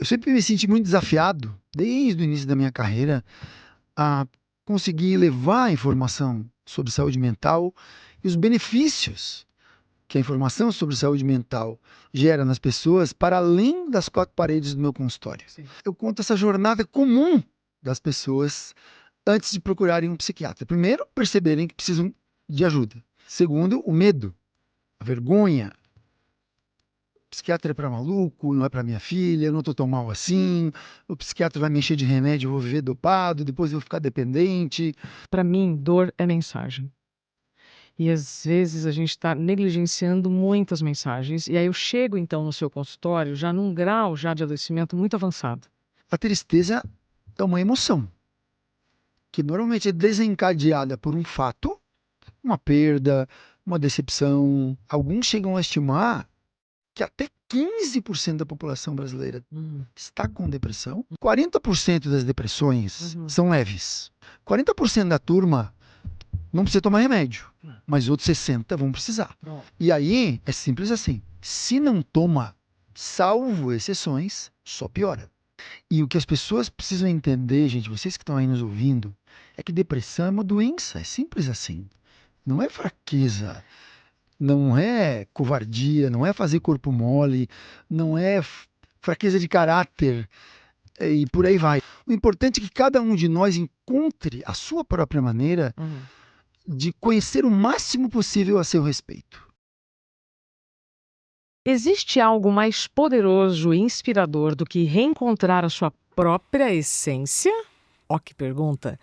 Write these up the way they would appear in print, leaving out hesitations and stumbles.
Eu sempre me senti muito desafiado, desde o início da minha carreira, a conseguir levar a informação sobre saúde mental e os benefícios que a informação sobre saúde mental gera nas pessoas para além das quatro paredes do meu consultório. Sim. Eu conto essa jornada comum das pessoas antes de procurarem um psiquiatra. Primeiro, perceberem que precisam de ajuda. Segundo, o medo, a vergonha. Psiquiatra é para maluco, não é para minha filha, eu não estou tão mal assim, o psiquiatra vai me encher de remédio, eu vou viver dopado, depois eu vou ficar dependente. Para mim, dor é mensagem. E às vezes a gente está negligenciando muitas mensagens. E aí eu chego então no seu consultório já num grau já de adoecimento muito avançado. A tristeza é uma emoção, que normalmente é desencadeada por um fato, uma perda, uma decepção. Alguns chegam a estimar que até 15% da população brasileira está com depressão. 40% das depressões são leves. 40% da turma não precisa tomar remédio, mas outros 60% vão precisar. E aí é simples assim. Se não toma, salvo exceções, só piora. E o que as pessoas precisam entender, gente, vocês que estão aí nos ouvindo, é que depressão é uma doença, é simples assim. Não é fraqueza, não é covardia, não é fazer corpo mole, não é fraqueza de caráter e por aí vai. O importante é que cada um de nós encontre a sua própria maneira de conhecer o máximo possível a seu respeito. Existe algo mais poderoso e inspirador do que reencontrar a sua própria essência? Ó, que pergunta!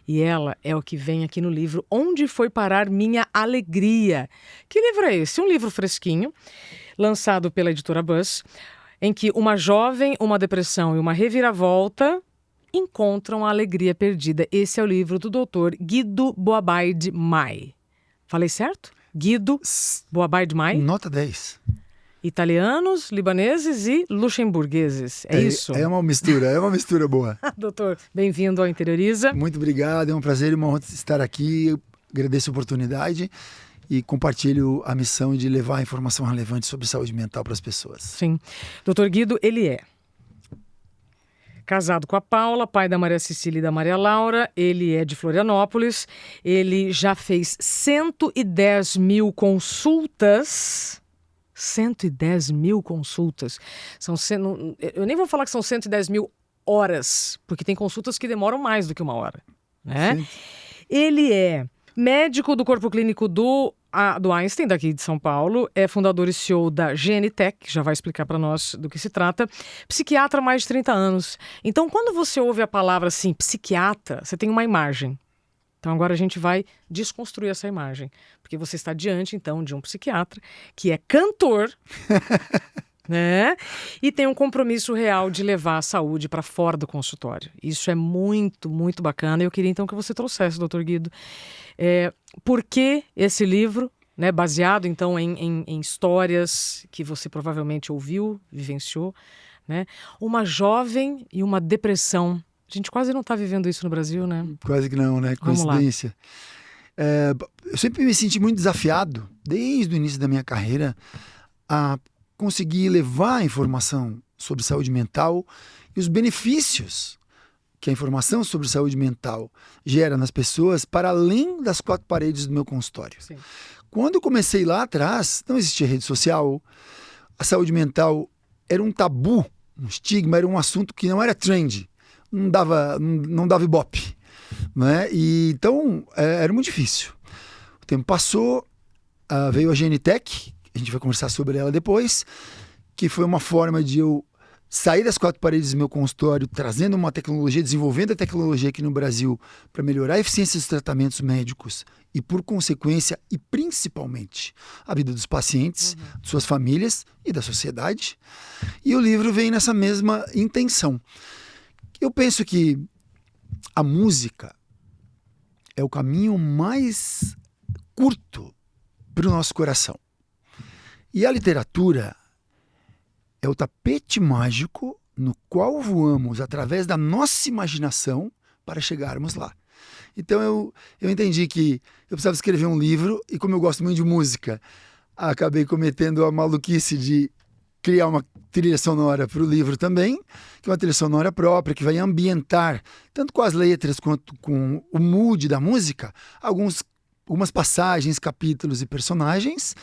E ela é o que vem aqui no livro Onde Foi Parar Minha Alegria? Que livro é esse? Um livro fresquinho, lançado pela editora Buzz, em que uma jovem, uma depressão e uma reviravolta encontram a alegria perdida. Esse é o livro do Dr. Guido Boabide Mai. Falei certo? Guido Boabide Mai? Nota 10. Italianos, libaneses e luxemburgueses. É isso? É uma mistura boa. Doutor, bem-vindo ao Interioriza. Muito obrigado, é um prazer e uma honra estar aqui. Eu agradeço a oportunidade e compartilho a missão de levar a informação relevante sobre saúde mental para as pessoas. Sim. Doutor Guido, ele é casado com a Paula, pai da Maria Cecília e da Maria Laura. Ele é de Florianópolis. Ele já fez 110 mil consultas. 110 mil consultas. Eu nem vou falar que são 110 mil horas, porque tem consultas que demoram mais do que uma hora, né? Sim. Ele é médico do corpo clínico do Einstein, daqui de São Paulo, é fundador e CEO da GNTech, que já vai explicar para nós do que se trata, psiquiatra há mais de 30 anos. Então, quando você ouve a palavra assim, psiquiatra, você tem uma imagem. Então agora a gente vai desconstruir essa imagem, porque você está diante, então, de um psiquiatra que é cantor, né? E tem um compromisso real de levar a saúde para fora do consultório. Isso é muito, muito bacana. Eu queria, então, que você trouxesse, doutor Guido, por que esse livro, né, baseado, então, em histórias que você provavelmente ouviu, vivenciou, né? Uma jovem e uma depressão. A gente quase não está vivendo isso no Brasil, né? Quase que não, né? Coincidência. Eu sempre me senti muito desafiado, desde o início da minha carreira, a conseguir levar a informação sobre saúde mental e os benefícios que a informação sobre saúde mental gera nas pessoas para além das quatro paredes do meu consultório. Sim. Quando eu comecei lá atrás, não existia rede social, a saúde mental era um tabu, um estigma, era um assunto que não era trend. Não dava ibope, né? E então era muito difícil. O tempo passou, veio a GNTech, a gente vai conversar sobre ela depois, que foi uma forma de eu sair das quatro paredes do meu consultório, trazendo uma tecnologia, desenvolvendo a tecnologia aqui no Brasil para melhorar a eficiência dos tratamentos médicos e, por consequência, e principalmente, a vida dos pacientes, de suas famílias e da sociedade. E o livro vem nessa mesma intenção. Eu penso que a música é o caminho mais curto para o nosso coração. E a literatura é o tapete mágico no qual voamos através da nossa imaginação para chegarmos lá. Então eu entendi que eu precisava escrever um livro e, como eu gosto muito de música, acabei cometendo a maluquice de criar uma trilha sonora para o livro também, que é uma trilha sonora própria, que vai ambientar, tanto com as letras quanto com o mood da música, algumas passagens, capítulos e personagens.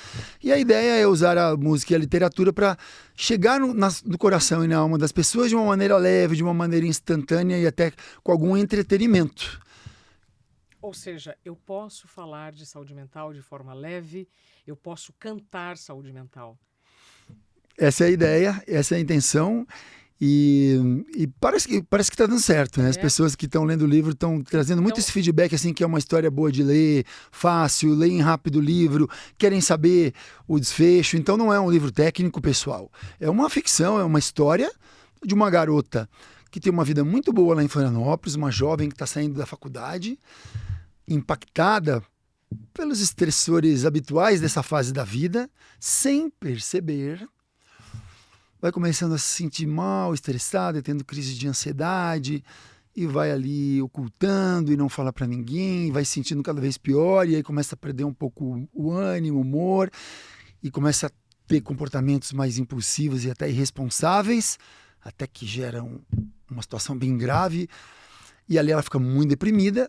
E a ideia é usar a música e a literatura para chegar no coração e na alma das pessoas de uma maneira leve, de uma maneira instantânea e até com algum entretenimento. Ou seja, eu posso falar de saúde mental de forma leve, eu posso cantar saúde mental. Essa é a ideia, essa é a intenção. E parece que está dando certo, né? As pessoas que estão lendo o livro estão trazendo muito esse feedback, assim, que é uma história boa de ler, fácil, leem rápido o livro, querem saber o desfecho. Então não é um livro técnico, pessoal. É uma ficção, é uma história de uma garota que tem uma vida muito boa lá em Florianópolis, uma jovem que está saindo da faculdade, impactada pelos estressores habituais dessa fase da vida, sem perceber. Vai começando a se sentir mal, estressada, tendo crise de ansiedade, e vai ali ocultando e não fala para ninguém, vai se sentindo cada vez pior, e aí começa a perder um pouco o ânimo, o humor, e começa a ter comportamentos mais impulsivos e até irresponsáveis, até que gera uma situação bem grave, e ali ela fica muito deprimida,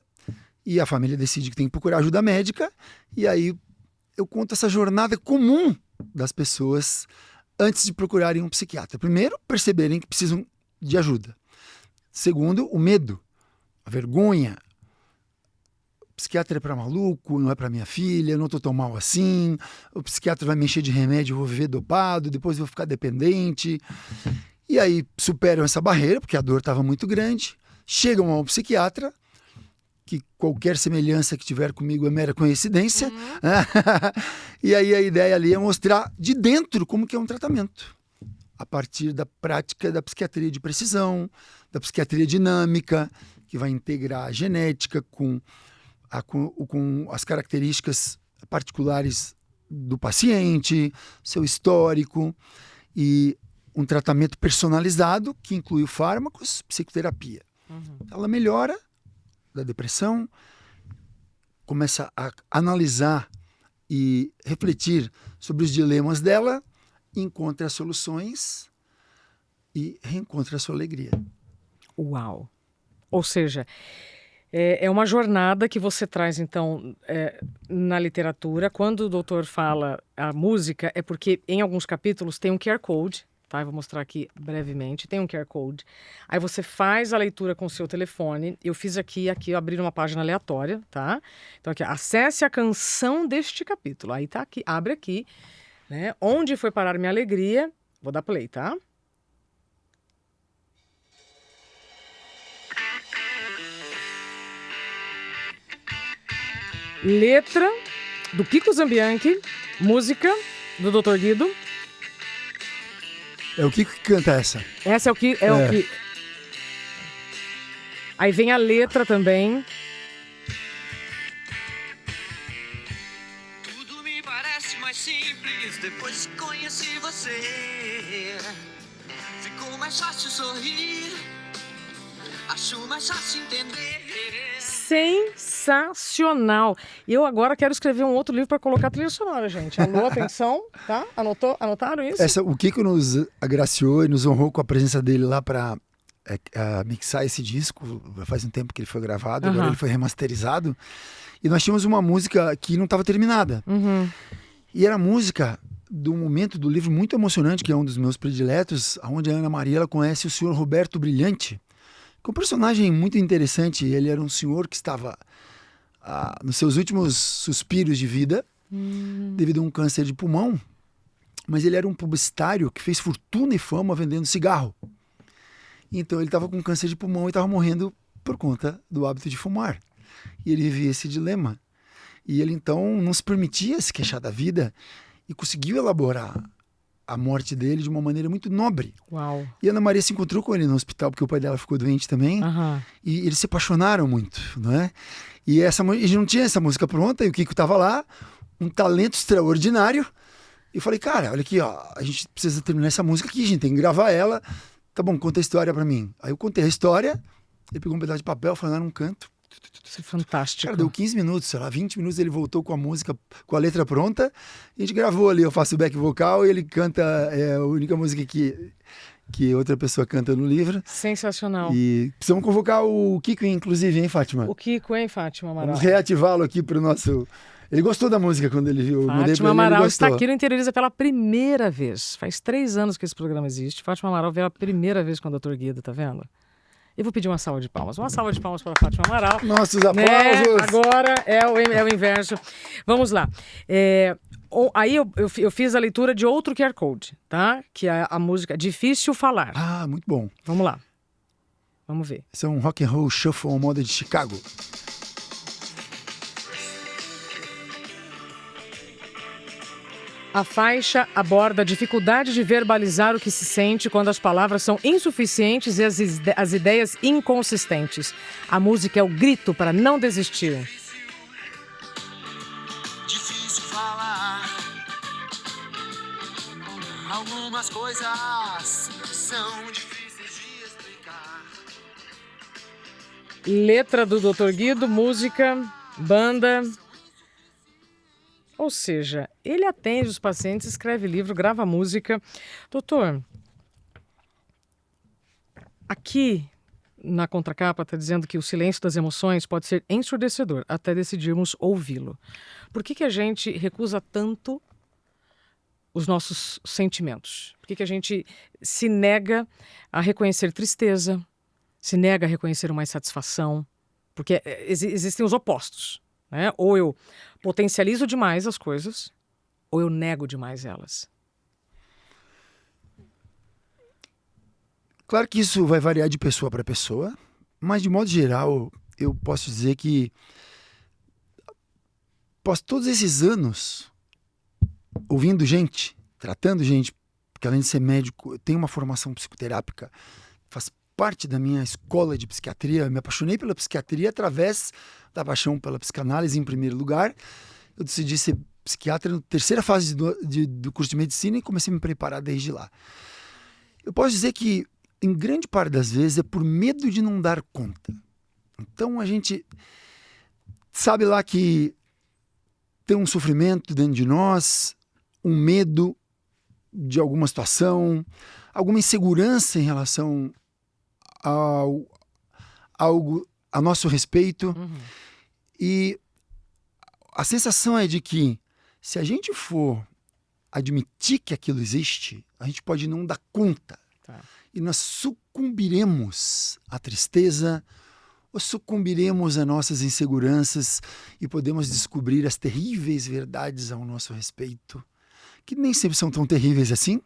e a família decide que tem que procurar ajuda médica, e aí eu conto essa jornada comum das pessoas antes de procurarem um psiquiatra. Primeiro, perceberem que precisam de ajuda. Segundo, o medo, a vergonha. O psiquiatra é para maluco, não é para minha filha, eu não estou tão mal assim. O psiquiatra vai me encher de remédio, eu vou viver dopado, depois eu vou ficar dependente. E aí superam essa barreira, porque a dor estava muito grande. Chegam ao psiquiatra, que qualquer semelhança que tiver comigo é mera coincidência. E aí a ideia ali é mostrar de dentro como que é um tratamento. A partir da prática da psiquiatria de precisão, da psiquiatria dinâmica, que vai integrar a genética com as características particulares do paciente, seu histórico, e um tratamento personalizado que inclui fármacos, psicoterapia. Ela melhora da depressão, começa a analisar e refletir sobre os dilemas dela, encontra as soluções e reencontra a sua alegria. Uau! Ou seja, é uma jornada que você traz, então, na literatura. Quando o doutor fala a música, é porque em alguns capítulos tem um QR Code, tá? Eu vou mostrar aqui brevemente. Tem um QR Code. Aí você faz a leitura com o seu telefone. Eu fiz aqui eu abri uma página aleatória, tá? Então aqui, acesse a canção deste capítulo. Aí tá aqui, abre aqui, né? Onde foi parar minha alegria? Vou dar play, tá? Letra do Kiko Zambianchi, música do Dr. Guido. É o Kiko que canta essa. Essa é o que. O que... Aí vem a letra também. Tudo me parece mais simples depois que conheci você. Ficou mais fácil sorrir, acho mais fácil entender. Sensacional! E eu agora quero escrever um outro livro para colocar trilha sonora, gente. Alô, atenção, tá? Anotaram isso? O Kiko nos agraciou e nos honrou com a presença dele lá para mixar esse disco. Faz um tempo que ele foi gravado, agora ele foi remasterizado. E nós tínhamos uma música que não estava terminada. E era a música do momento do livro muito emocionante, que é um dos meus prediletos, onde a Ana Maria ela conhece o senhor Roberto Brilhante, que é um personagem muito interessante. Ele era um senhor que estava nos seus últimos suspiros de vida, devido a um câncer de pulmão, mas ele era um publicitário que fez fortuna e fama vendendo cigarro. Então ele estava com câncer de pulmão e estava morrendo por conta do hábito de fumar. E ele vivia esse dilema. E ele então não se permitia se queixar da vida e conseguiu elaborar a morte dele de uma maneira muito nobre. Uau. E a Ana Maria se encontrou com ele no hospital, porque o pai dela ficou doente também. E eles se apaixonaram muito, não é? E a gente não tinha essa música pronta, e o Kiko estava lá, um talento extraordinário. E eu falei, cara, olha aqui, ó, a gente precisa terminar essa música aqui, a gente tem que gravar ela. Tá bom, conta a história pra mim. Aí eu contei a história, ele pegou um pedaço de papel, falou, não canto. Isso é fantástico. Cara, deu 15 minutos, sei lá, 20 minutos ele voltou com a música, com a letra pronta. E a gente gravou ali, eu faço o back vocal e ele canta a única música que outra pessoa canta no livro. Sensacional. E precisamos convocar o Kiko, inclusive, hein, Fátima? O Kiko, hein, Fátima Amaral? Vamos reativá-lo aqui pro nosso... Ele gostou da música quando ele viu. Eu mandei pra Fátima ele, Amaral ele está gostou. aqui no Interioriza pela primeira vez. Faz 3 anos que esse programa existe. Fátima Amaral veio a primeira vez com o Dr. Guido, tá vendo? Eu vou pedir uma salva de palmas. Uma salva de palmas para a Fátima Amaral. Nossos Né? aplausos! Agora é o inverso. Vamos lá. Aí eu fiz a leitura de outro QR Code, tá? Que é a música Difícil Falar. Ah, muito bom. Vamos lá. Vamos ver. Esse é um rock and roll shuffle à moda de Chicago. A faixa aborda a dificuldade de verbalizar o que se sente quando as palavras são insuficientes e as ideias inconsistentes. A música é o grito para não desistir. Difícil falar. Algumas coisas são difíceis de explicar. Letra do Dr. Guido, música, banda. Ou seja, ele atende os pacientes, escreve livro, grava música. Doutor, aqui na contracapa está dizendo que o silêncio das emoções pode ser ensurdecedor até decidirmos ouvi-lo. Por que a gente recusa tanto os nossos sentimentos? Por que a gente se nega a reconhecer tristeza, se nega a reconhecer uma insatisfação? Porque existem os opostos, né? Ou eu potencializo demais as coisas, ou eu nego demais elas. Claro que isso vai variar de pessoa para pessoa, mas de modo geral, eu posso dizer que após todos esses anos ouvindo gente, tratando gente, porque além de ser médico, eu tenho uma formação psicoterápica, faz parte da minha escola de psiquiatria, eu me apaixonei pela psiquiatria através da paixão pela psicanálise em primeiro lugar. Eu decidi ser psiquiatra na terceira fase do curso de medicina e comecei a me preparar desde lá. Eu posso dizer que, em grande parte das vezes, é por medo de não dar conta. Então, a gente sabe lá que tem um sofrimento dentro de nós, um medo de alguma situação, alguma insegurança em relação a nosso respeito. Uhum. E a sensação é de que, se a gente for admitir que aquilo existe, a gente pode não dar conta. Tá. E nós sucumbiremos à tristeza, ou sucumbiremos a nossas inseguranças e podemos descobrir as terríveis verdades ao nosso respeito, que nem sempre são tão terríveis assim,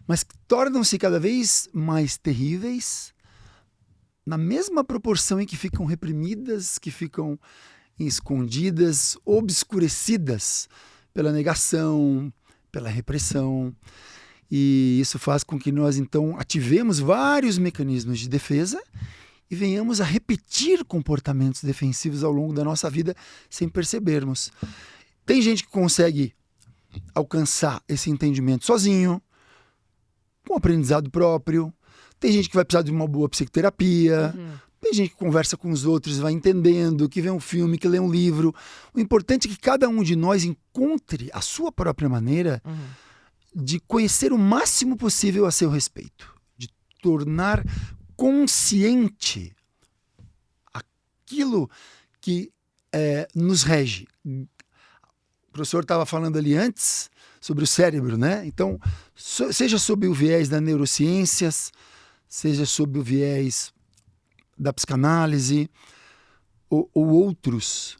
mas que tornam-se cada vez mais terríveis na mesma proporção em que ficam reprimidas, que ficam escondidas, obscurecidas pela negação, pela repressão. E isso faz com que nós, então, ativemos vários mecanismos de defesa e venhamos a repetir comportamentos defensivos ao longo da nossa vida sem percebermos. Tem gente que consegue alcançar esse entendimento sozinho, com aprendizado próprio. Tem gente que vai precisar de uma boa psicoterapia. Tem gente que conversa com os outros, vai entendendo, que vê um filme, que lê um livro. O importante é que cada um de nós encontre a sua própria maneira de conhecer o máximo possível a seu respeito, de tornar consciente aquilo que nos rege. O professor estava falando ali antes sobre o cérebro, né? Então, seja sob o viés das neurociências, seja sob o viés da psicanálise ou outros,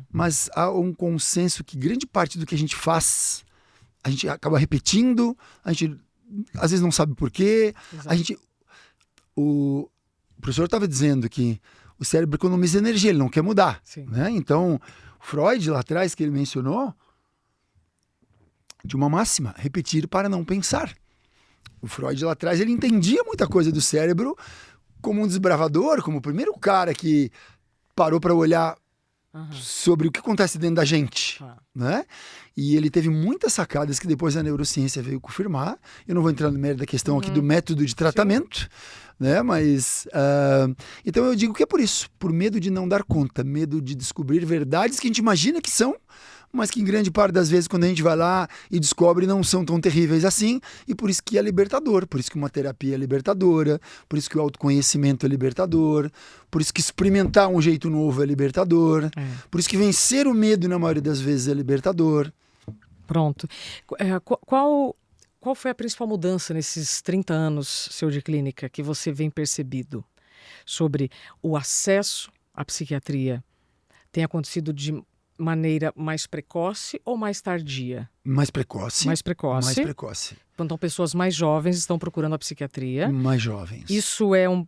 mas há um consenso que grande parte do que a gente faz, a gente acaba repetindo, a gente às vezes não sabe por quê. O professor estava dizendo que o cérebro economiza energia, ele não quer mudar. Né? Então, Freud, lá atrás, que ele mencionou, de uma máxima, repetir para não pensar. O Freud, lá atrás, ele entendia muita coisa do cérebro como um desbravador, como o primeiro cara que parou para olhar sobre o que acontece dentro da gente, Tá. né? E ele teve muitas sacadas que depois a neurociência veio confirmar. Eu não vou entrar no mérito da questão aqui do método de tratamento, né? Mas, então eu digo que é por isso, por medo de não dar conta, medo de descobrir verdades que a gente imagina que são, mas que em grande parte das vezes quando a gente vai lá e descobre não são tão terríveis assim, e por isso que é libertador, por isso que uma terapia é libertadora, por isso que o autoconhecimento é libertador, por isso que experimentar um jeito novo é libertador, por isso que vencer o medo na maioria das vezes é libertador. Pronto. Qual foi a principal mudança nesses 30 anos seu de clínica que você vem percebido sobre o acesso à psiquiatria? Tem acontecido de maneira mais precoce ou mais tardia? Mais precoce. Mais precoce. Mais precoce. Então, pessoas mais jovens estão procurando a psiquiatria. Mais jovens. Isso é um...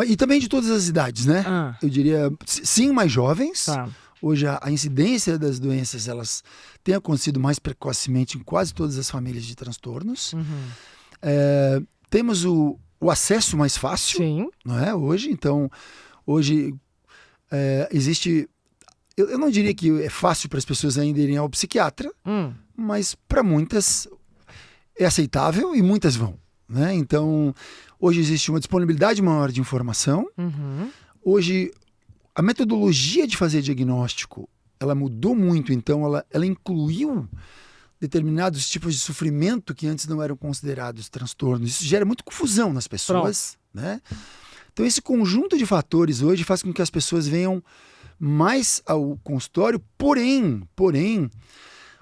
E também de todas as idades, né? Eu diria, sim, mais jovens. Tá. Hoje a incidência das doenças, elas têm acontecido mais precocemente em quase todas as famílias de transtornos. Temos o acesso mais fácil, Sim. não é? Hoje, então, hoje existe... Eu não diria que é fácil para as pessoas ainda irem ao psiquiatra, mas para muitas é aceitável e muitas vão, né? Então, hoje existe uma disponibilidade maior de informação. Hoje, a metodologia de fazer diagnóstico, ela mudou muito, então ela incluiu determinados tipos de sofrimento que antes não eram considerados transtornos. Isso gera muita confusão nas pessoas, né? Então, esse conjunto de fatores hoje faz com que as pessoas venham mais ao consultório, porém,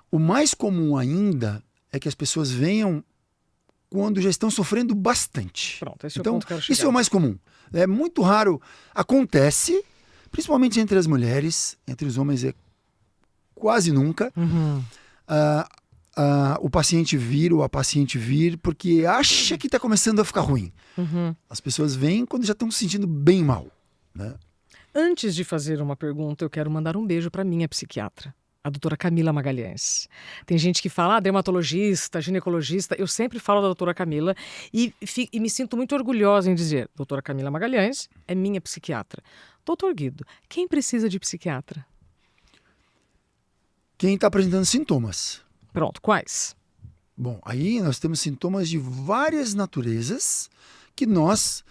o mais comum ainda é que as pessoas venham quando já estão sofrendo bastante. Pronto, esse é o então, ponto que eu quero chegar. isso é o mais comum. É muito raro, acontece, principalmente entre as mulheres, entre os homens é quase nunca, o paciente vir ou a paciente vir porque acha que está começando a ficar ruim. As pessoas vêm quando já estão se sentindo bem mal, né? Antes de fazer uma pergunta, eu quero mandar um beijo para minha psiquiatra, a doutora Camila Magalhães. Tem gente que fala, dermatologista, ginecologista. Eu sempre falo da doutora Camila e me sinto muito orgulhosa em dizer, doutora Camila Magalhães é minha psiquiatra. Doutor Guido, quem precisa de psiquiatra? Quem está apresentando sintomas. Pronto, quais? Bom, aí nós temos sintomas de várias naturezas que nós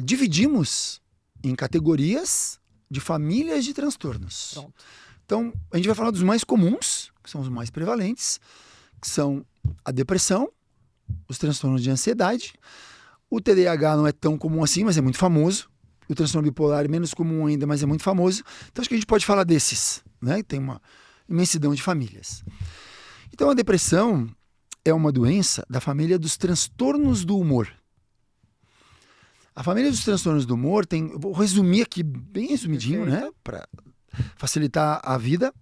dividimos em categorias de famílias de transtornos. Pronto. Então, a gente vai falar dos mais comuns, que são os mais prevalentes, que são a depressão, os transtornos de ansiedade. O TDAH não é tão comum assim, mas é muito famoso. O transtorno bipolar é menos comum ainda, mas é muito famoso. Então, acho que a gente pode falar desses, né? Tem uma imensidão de famílias. Então, a depressão é uma doença da família dos transtornos do humor. A família dos transtornos do humor tem... Eu vou resumir aqui, bem resumidinho, né? Para facilitar a vida.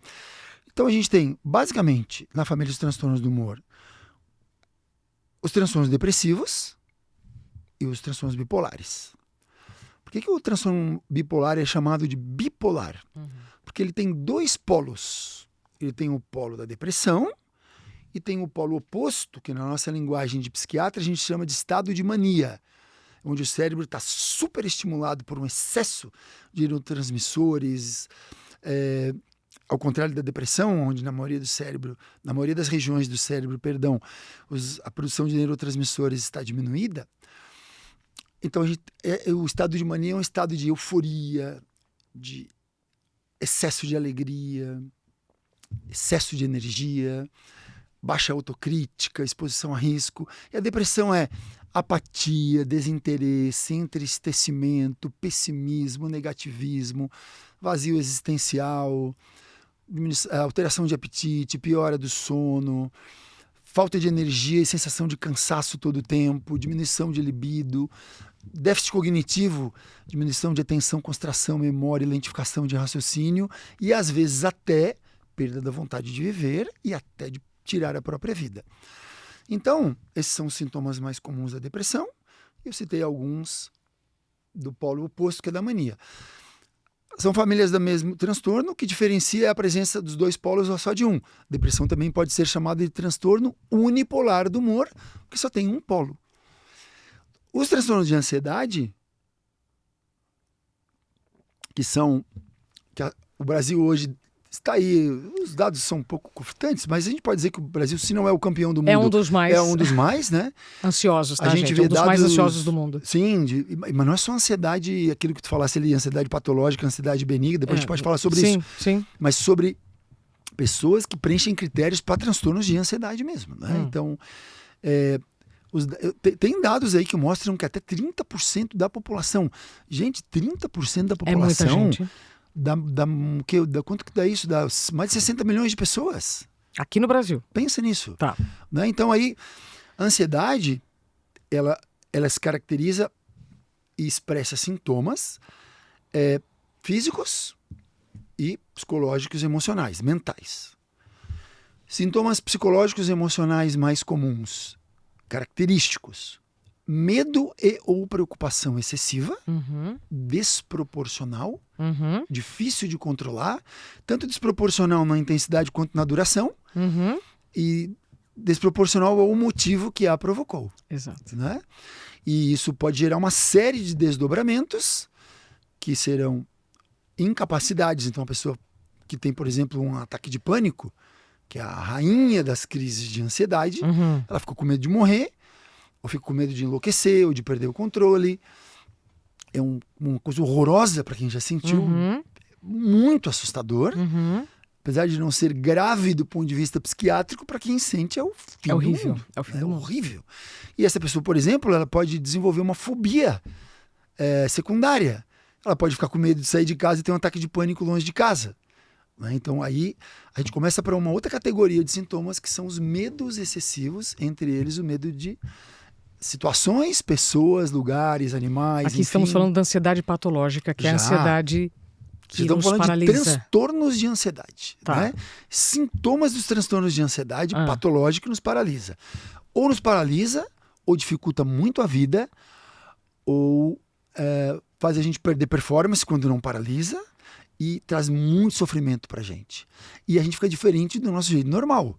Então, a gente tem, basicamente, na família dos transtornos do humor, os transtornos depressivos e os transtornos bipolares. Por que o transtorno bipolar é chamado de bipolar? Porque ele tem dois polos. Ele tem o polo da depressão e tem o polo oposto, que na nossa linguagem de psiquiatra a gente chama de estado de mania, onde o cérebro está super estimulado por um excesso de neurotransmissores, ao contrário da depressão, onde na maioria das regiões do cérebro, a produção de neurotransmissores está diminuída. Então, o estado de mania é um estado de euforia, de excesso de alegria, excesso de energia, baixa autocrítica, exposição a risco. E a depressão é apatia, desinteresse, entristecimento, pessimismo, negativismo, vazio existencial, alteração de apetite, piora do sono, falta de energia e sensação de cansaço todo o tempo, diminuição de libido, déficit cognitivo, diminuição de atenção, concentração, memória, lentificação de raciocínio e, às vezes, até perda da vontade de viver e até de tirar a própria vida. Então, esses são os sintomas mais comuns da depressão. Eu citei alguns do polo oposto, que é da mania. São famílias do mesmo transtorno, o que diferencia é a presença dos dois polos ou só de um. Depressão também pode ser chamada de transtorno unipolar do humor, porque só tem um polo. Os transtornos de ansiedade, que o Brasil hoje está aí, os dados são um pouco confortantes, mas a gente pode dizer que o Brasil, se não é o campeão do mundo, É um dos mais, né? ansiosos, tá, A gente gente? vê É um dos mais dados- ansiosos do mundo. Sim, mas não é só ansiedade, aquilo que tu falasse ali, ansiedade patológica, ansiedade benigna, depois a gente pode falar sobre sim, isso, Sim, mas sobre pessoas que preenchem critérios para transtornos de ansiedade mesmo, né? Então, tem dados aí que mostram que até 30% da população, gente, 30% da é muita população, gente. quanto que dá isso? Dá mais de 60 milhões de pessoas. Aqui no Brasil. Pensa nisso. Tá. Né? Então aí, a ansiedade, ela se caracteriza e expressa sintomas físicos e psicológicos e emocionais, mentais. Sintomas psicológicos e emocionais mais comuns, característicos: medo e ou preocupação excessiva, Uhum, desproporcional, uhum, difícil de controlar, tanto desproporcional na intensidade quanto na duração, uhum. e desproporcional ao motivo que a provocou, Exato. né? E isso pode gerar uma série de desdobramentos que serão incapacidades. Então, a pessoa que tem, por exemplo, um ataque de pânico, que é a rainha das crises de ansiedade, Uhum. ela ficou com medo de morrer, ou fica com medo de enlouquecer, ou de perder o controle. É uma coisa horrorosa para quem já sentiu, Uhum. muito assustador. Uhum. Apesar de não ser grave do ponto de vista psiquiátrico, para quem sente é o fim É horrível. do mundo. É o fim É do mundo. horrível. E essa pessoa, por exemplo, ela pode desenvolver uma fobia secundária. Ela pode ficar com medo de sair de casa e ter um ataque de pânico longe de casa, né? Então aí a gente começa para uma outra categoria de sintomas, que são os medos excessivos, entre eles o medo de situações, pessoas, lugares, animais, Aqui estamos enfim. falando da ansiedade patológica, que é a Já. ansiedade que Estamos nos falando paralisa. de transtornos de ansiedade, Tá. né? Sintomas dos transtornos de ansiedade Ah. patológico nos paralisa. Ou nos paralisa, ou dificulta muito a vida, ou faz a gente perder performance quando não paralisa, e traz muito sofrimento pra gente. E a gente fica diferente do nosso jeito normal.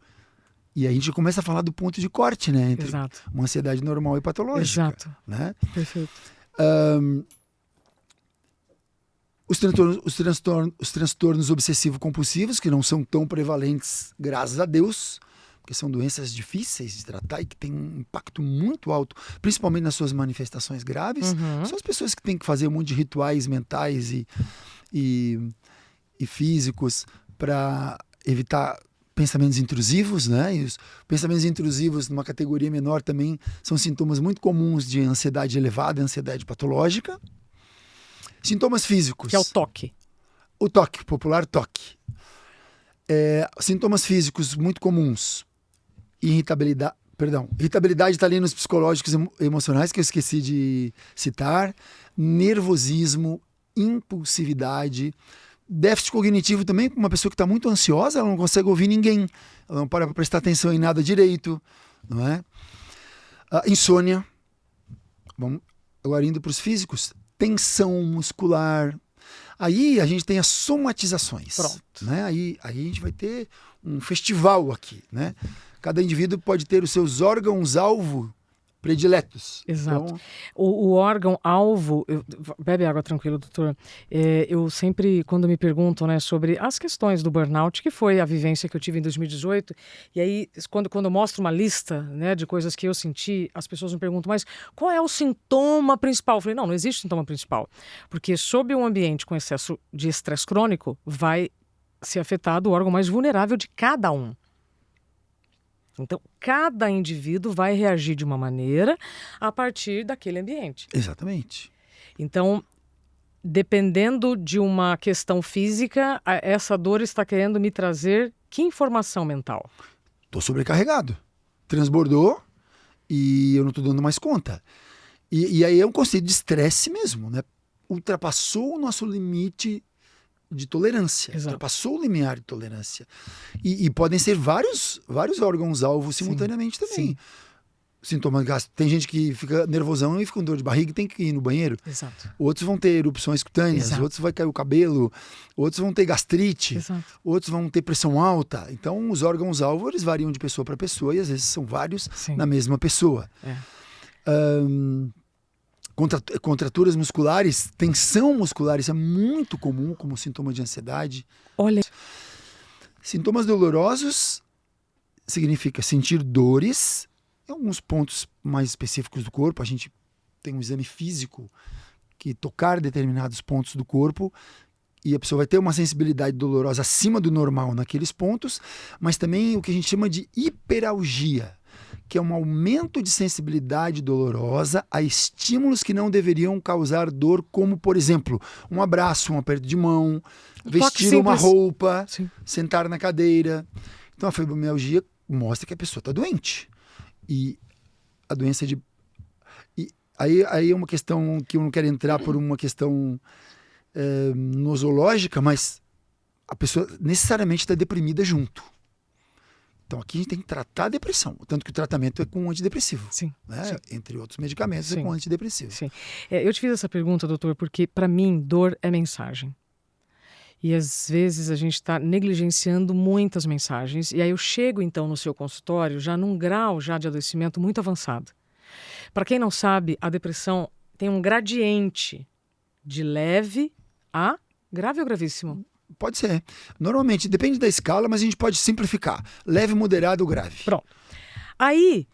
E aí a gente começa a falar do ponto de corte, né? Entre Exato. uma ansiedade normal e patológica. Exato. Né? Perfeito. Os transtornos obsessivo-compulsivos, que não são tão prevalentes, graças a Deus, porque são doenças difíceis de tratar e que têm um impacto muito alto, principalmente nas suas manifestações graves. Uhum. São as pessoas que têm que fazer um monte de rituais mentais e físicos para evitar pensamentos intrusivos, né? E os pensamentos intrusivos, numa categoria menor, também são sintomas muito comuns de ansiedade elevada, ansiedade patológica. Sintomas físicos. Que é o toque. O toque, popular toque. Sintomas físicos muito comuns. Irritabilidade está ali nos psicológicos e emocionais, que eu esqueci de citar. Nervosismo, impulsividade. Déficit cognitivo também, uma pessoa que está muito ansiosa, ela não consegue ouvir ninguém. Ela não para prestar atenção em nada direito. Não é? Insônia. Vamos agora indo para os físicos. Tensão muscular. Aí a gente tem as somatizações. Pronto. Né? Aí a gente vai ter um festival aqui, né? Cada indivíduo pode ter os seus órgãos-alvo prediletos. Exato. Então, O órgão-alvo... Bebe água tranquilo, doutor. Eu sempre, quando me perguntam, né, sobre as questões do burnout, que foi a vivência que eu tive em 2018, e aí, quando eu mostro uma lista, né, de coisas que eu senti, as pessoas me perguntam, mas qual é o sintoma principal? Eu falei, não existe sintoma principal. Porque sob um ambiente com excesso de estresse crônico, vai ser afetado o órgão mais vulnerável de cada um. Então, cada indivíduo vai reagir de uma maneira a partir daquele ambiente. exatamente. Então, dependendo de uma questão física, essa dor está querendo me trazer que informação mental? Estou sobrecarregado. Transbordou e eu não estou dando mais conta. E aí é um conceito de estresse mesmo, né? Ultrapassou o nosso limite de tolerância. Exato. Ultrapassou o limiar de tolerância. E podem ser vários órgãos-alvo simultaneamente também. sim. Sintomas gastro. Tem gente que fica nervosão e fica com dor de barriga e tem que ir no banheiro. Exato. Outros vão ter erupções cutâneas, Exato. outros vai cair o cabelo, outros vão ter gastrite, Exato. outros vão ter pressão alta. Então, os órgãos-alvo, eles variam de pessoa para pessoa e às vezes são vários Sim. na mesma pessoa. É. Contraturas musculares, tensão muscular, isso é muito comum como sintoma de ansiedade. Olha, Sintomas dolorosos significa sentir dores em alguns pontos mais específicos do corpo. A gente tem um exame físico que tocar determinados pontos do corpo e a pessoa vai ter uma sensibilidade dolorosa acima do normal naqueles pontos, mas também o que a gente chama de hiperalgia, que é um aumento de sensibilidade dolorosa a estímulos que não deveriam causar dor, como, por exemplo, um abraço, um aperto de mão, vestir uma roupa, Sim. sentar na cadeira. Então, a fibromialgia mostra que a pessoa está doente. E a doença de... E aí é uma questão que eu não quero entrar por uma questão nosológica, mas a pessoa necessariamente está deprimida junto. Então, aqui a gente tem que tratar a depressão. Tanto que o tratamento é com antidepressivo. Sim. Né? Sim. Entre outros medicamentos, é Sim. com antidepressivo. Sim. Eu te fiz essa pergunta, doutor, porque para mim dor é mensagem. E às vezes a gente está negligenciando muitas mensagens. E aí eu chego então no seu consultório já num grau já de adoecimento muito avançado. Para quem não sabe, a depressão tem um gradiente de leve a grave ou gravíssimo. Pode ser. Normalmente, depende da escala, mas a gente pode simplificar. Leve, moderado ou grave. Pronto. Aí,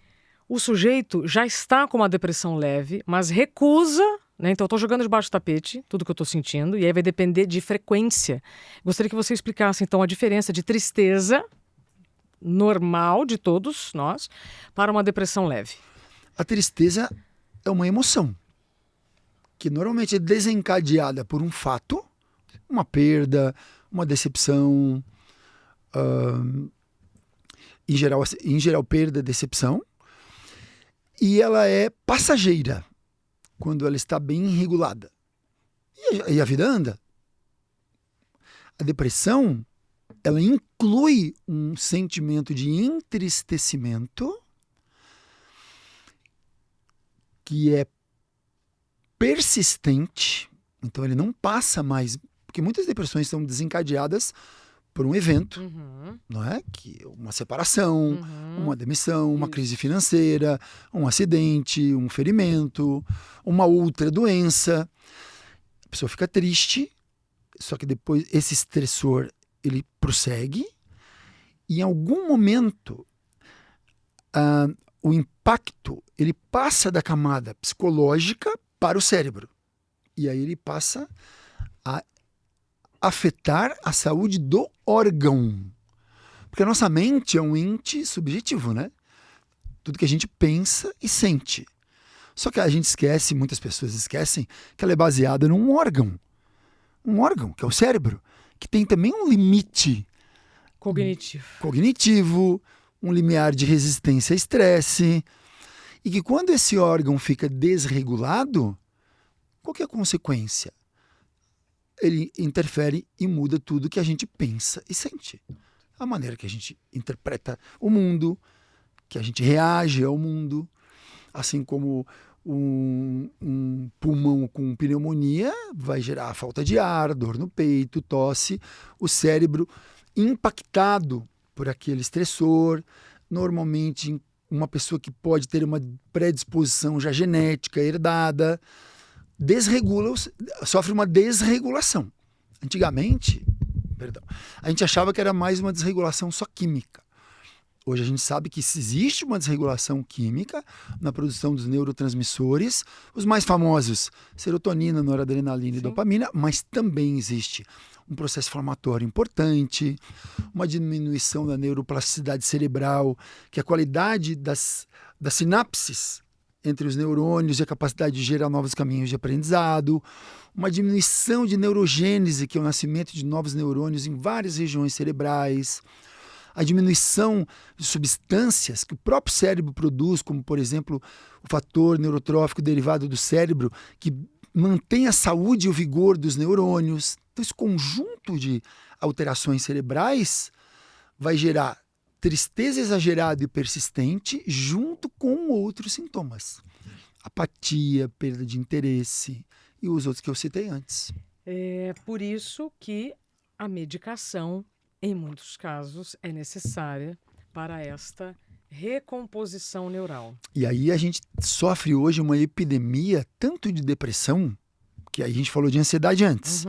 o sujeito já está com uma depressão leve, mas recusa, né? Então, eu estou jogando debaixo do tapete tudo que eu estou sentindo, e aí vai depender de frequência. Gostaria que você explicasse, então, a diferença de tristeza normal de todos nós para uma depressão leve. A tristeza é uma emoção que normalmente é desencadeada por um fato, uma perda, uma decepção, em geral perda, decepção, e ela é passageira quando ela está bem regulada. E a vida anda. A depressão, ela inclui um sentimento de entristecimento que é persistente, então ele não passa mais, porque muitas depressões são desencadeadas por um evento, não é? Que uma separação, uma demissão, uma crise financeira, um acidente, um ferimento, uma outra doença. A pessoa fica triste, só que depois esse estressor ele prossegue e em algum momento o impacto ele passa da camada psicológica para o cérebro e aí ele passa a afetar a saúde do órgão. Porque a nossa mente é um ente subjetivo, né? Tudo que a gente pensa e sente. Só que a gente esquece, muitas pessoas esquecem, que ela é baseada num órgão. Um órgão, que é o cérebro, que tem também um limite cognitivo, um limiar de resistência a estresse. E que quando esse órgão fica desregulado, qual que é a consequência? Ele interfere e muda tudo que a gente pensa e sente. A maneira que a gente interpreta o mundo, que a gente reage ao mundo, assim como um pulmão com pneumonia vai gerar falta de ar, dor no peito, tosse, o cérebro impactado por aquele estressor, normalmente uma pessoa que pode ter uma predisposição já genética, herdada, sofre uma desregulação. Antigamente, a gente achava que era mais uma desregulação só química. Hoje a gente sabe que existe uma desregulação química na produção dos neurotransmissores, os mais famosos, serotonina, noradrenalina e dopamina, mas também existe um processo inflamatório importante, uma diminuição da neuroplasticidade cerebral, que é a qualidade das sinapses entre os neurônios e a capacidade de gerar novos caminhos de aprendizado, uma diminuição de neurogênese, que é o nascimento de novos neurônios em várias regiões cerebrais, a diminuição de substâncias que o próprio cérebro produz, como, por exemplo, o fator neurotrófico derivado do cérebro, que mantém a saúde e o vigor dos neurônios. Então, esse conjunto de alterações cerebrais vai gerar tristeza exagerada e persistente junto com outros sintomas. Apatia, perda de interesse e os outros que eu citei antes. É por isso que a medicação, em muitos casos, é necessária para esta Recomposição neural. E aí a gente sofre hoje uma epidemia tanto de depressão, que aí a gente falou de ansiedade antes.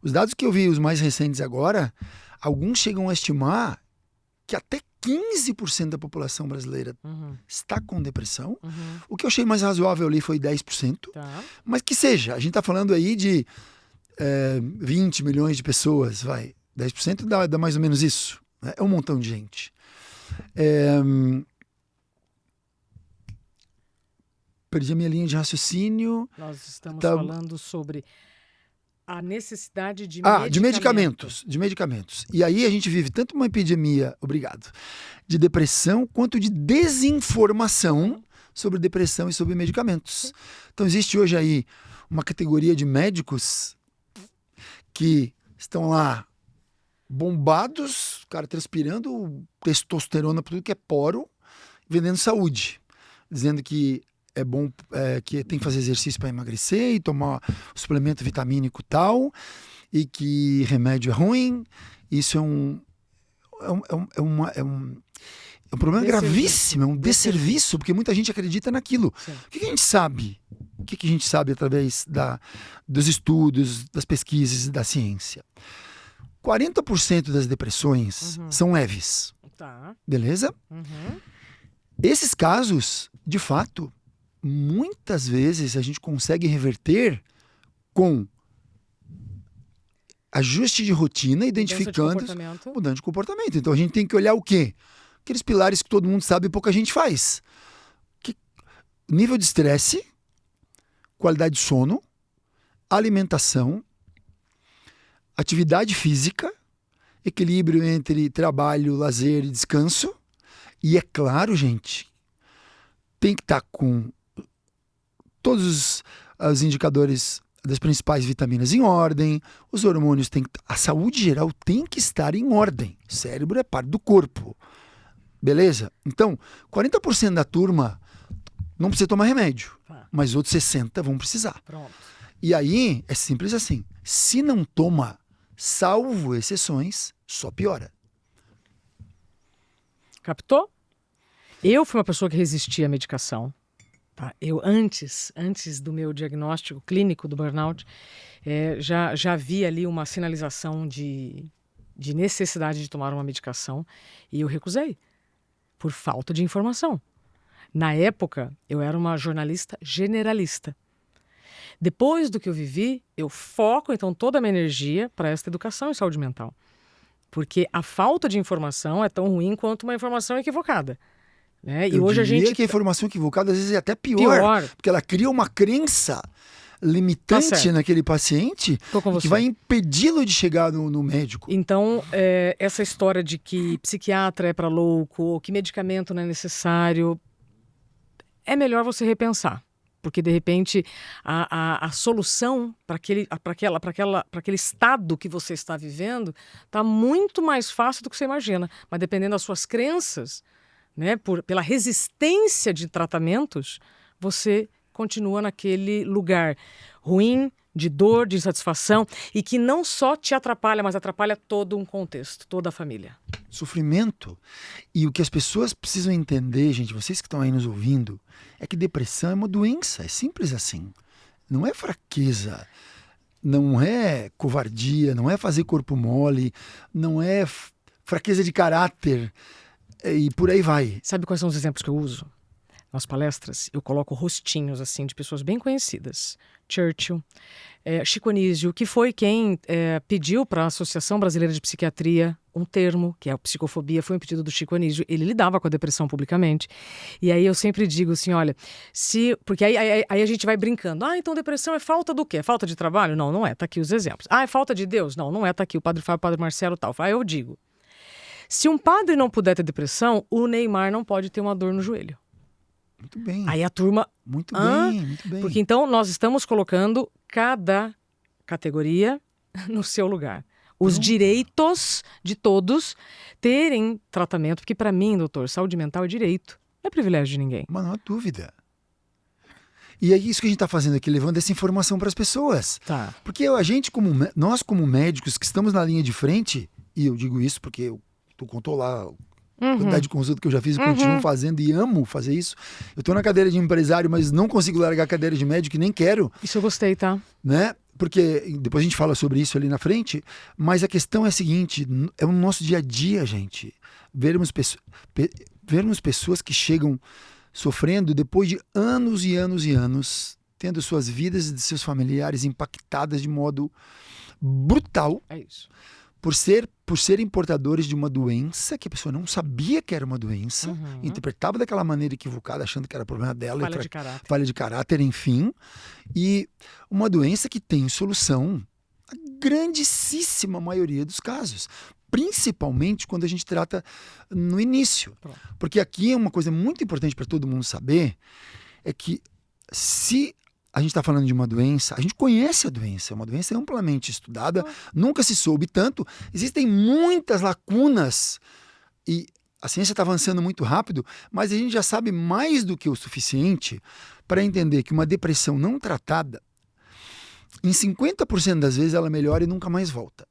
Os dados que eu vi, os mais recentes agora, alguns chegam a estimar que até 15% da população brasileira está com depressão. O que eu achei mais razoável ali foi 10%. Tá. Mas que seja, a gente está falando aí de 20 milhões de pessoas, vai. 10% dá mais ou menos isso. Né? É um montão de gente. Perdi a minha linha de raciocínio. Nós estamos Tá. falando sobre a necessidade de De medicamentos. E aí a gente vive tanto uma epidemia, obrigado, de depressão, quanto de desinformação sobre depressão e sobre medicamentos. Então existe hoje aí uma categoria de médicos que estão lá bombados, cara transpirando testosterona por tudo que é poro, vendendo saúde, dizendo que é bom, que tem que fazer exercício para emagrecer e tomar suplemento vitamínico tal, e que remédio é ruim. Isso é um problema gravíssimo, é um desserviço, porque muita gente acredita naquilo. Sim. O que a gente sabe? O que a gente sabe através dos estudos, das pesquisas e da ciência? 40% das depressões são leves, Tá. beleza? Esses casos, de fato, muitas vezes a gente consegue reverter com ajuste de rotina, identificando mudando de comportamento. Então a gente tem que olhar o quê? Aqueles pilares que todo mundo sabe e pouca gente faz. Nível de estresse, qualidade de sono, alimentação, atividade física, equilíbrio entre trabalho, lazer e descanso. E é claro, gente, tem que estar com todos os indicadores das principais vitaminas em ordem, os hormônios têm que... A saúde geral tem que estar em ordem. O cérebro é parte do corpo. Beleza? Então, 40% da turma não precisa tomar remédio, mas outros 60% vão precisar. Pronto. E aí, é simples assim. Se não toma, salvo exceções, só piora. Captou? Eu fui uma pessoa que resistia à medicação. Tá? Eu, antes do meu diagnóstico clínico do burnout, já vi ali uma sinalização de necessidade de tomar uma medicação e eu recusei, por falta de informação. Na época, eu era uma jornalista generalista. Depois do que eu vivi, eu foco, então, toda a minha energia para esta educação em saúde mental. Porque a falta de informação é tão ruim quanto uma informação equivocada. Né? E hoje a gente... que a informação equivocada às vezes é até pior. Porque ela cria uma crença limitante naquele paciente que vai impedi-lo de chegar no médico. Então, essa história de que psiquiatra é para louco, ou que medicamento não é necessário, é melhor você repensar. Porque, de repente, a solução para aquele estado que você está vivendo está muito mais fácil do que você imagina. Mas dependendo das suas crenças, né, pela resistência de tratamentos, você continua naquele lugar ruim, de dor, de insatisfação, e que não só te atrapalha, mas atrapalha todo um contexto, toda a família. Sofrimento. E o que as pessoas precisam entender, gente, vocês que estão aí nos ouvindo, é que depressão é uma doença, é simples assim. Não é fraqueza, não é covardia, não é fazer corpo mole, não é fraqueza de caráter, e por aí vai. Sabe quais são os exemplos que eu uso? Nas palestras, eu coloco rostinhos assim de pessoas bem conhecidas. Churchill, Chico Anísio, que foi quem pediu para a Associação Brasileira de Psiquiatria um termo, que é a psicofobia, foi um pedido do Chico Anísio. Ele lidava com a depressão publicamente. E aí eu sempre digo assim, olha, porque aí a gente vai brincando. Então depressão é falta do quê? É falta de trabalho? Não, não é. Tá aqui os exemplos. É falta de Deus? Não, não é. Tá aqui o Padre Fábio, o Padre Marcelo e tal. Aí eu digo, se um padre não puder ter depressão, o Neymar não pode ter uma dor no joelho. Muito bem. Aí a turma... Muito bem, muito bem. Porque então nós estamos colocando cada categoria no seu lugar. Os direitos de todos terem tratamento. Porque para mim, doutor, saúde mental é direito. Não é privilégio de ninguém. Mas não há dúvida. E é isso que a gente está fazendo aqui, levando essa informação para as pessoas. Tá. Porque nós como médicos que estamos na linha de frente, e eu digo isso porque tu contou lá quantidade de consulta que eu já fiz e continuo fazendo e amo fazer isso. Eu estou na cadeira de empresário, mas não consigo largar a cadeira de médico e nem quero. Isso eu gostei, tá? Né? Porque depois a gente fala sobre isso ali na frente, mas a questão é a seguinte, é o nosso dia a dia, gente. Vermos pessoas que chegam sofrendo depois de anos e anos e anos, tendo suas vidas e de seus familiares impactadas de modo brutal. É isso. Por serem portadores de uma doença que a pessoa não sabia que era uma doença, interpretava daquela maneira equivocada, achando que era problema dela. Falha de caráter, enfim. E uma doença que tem solução na grandíssima maioria dos casos. Principalmente quando a gente trata no início. Pronto. Porque aqui é uma coisa muito importante para todo mundo saber, é que se a gente está falando de uma doença, a gente conhece a doença, é uma doença amplamente estudada, nunca se soube tanto, existem muitas lacunas e a ciência está avançando muito rápido, mas a gente já sabe mais do que o suficiente para entender que uma depressão não tratada, em 50% das vezes ela melhora e nunca mais volta.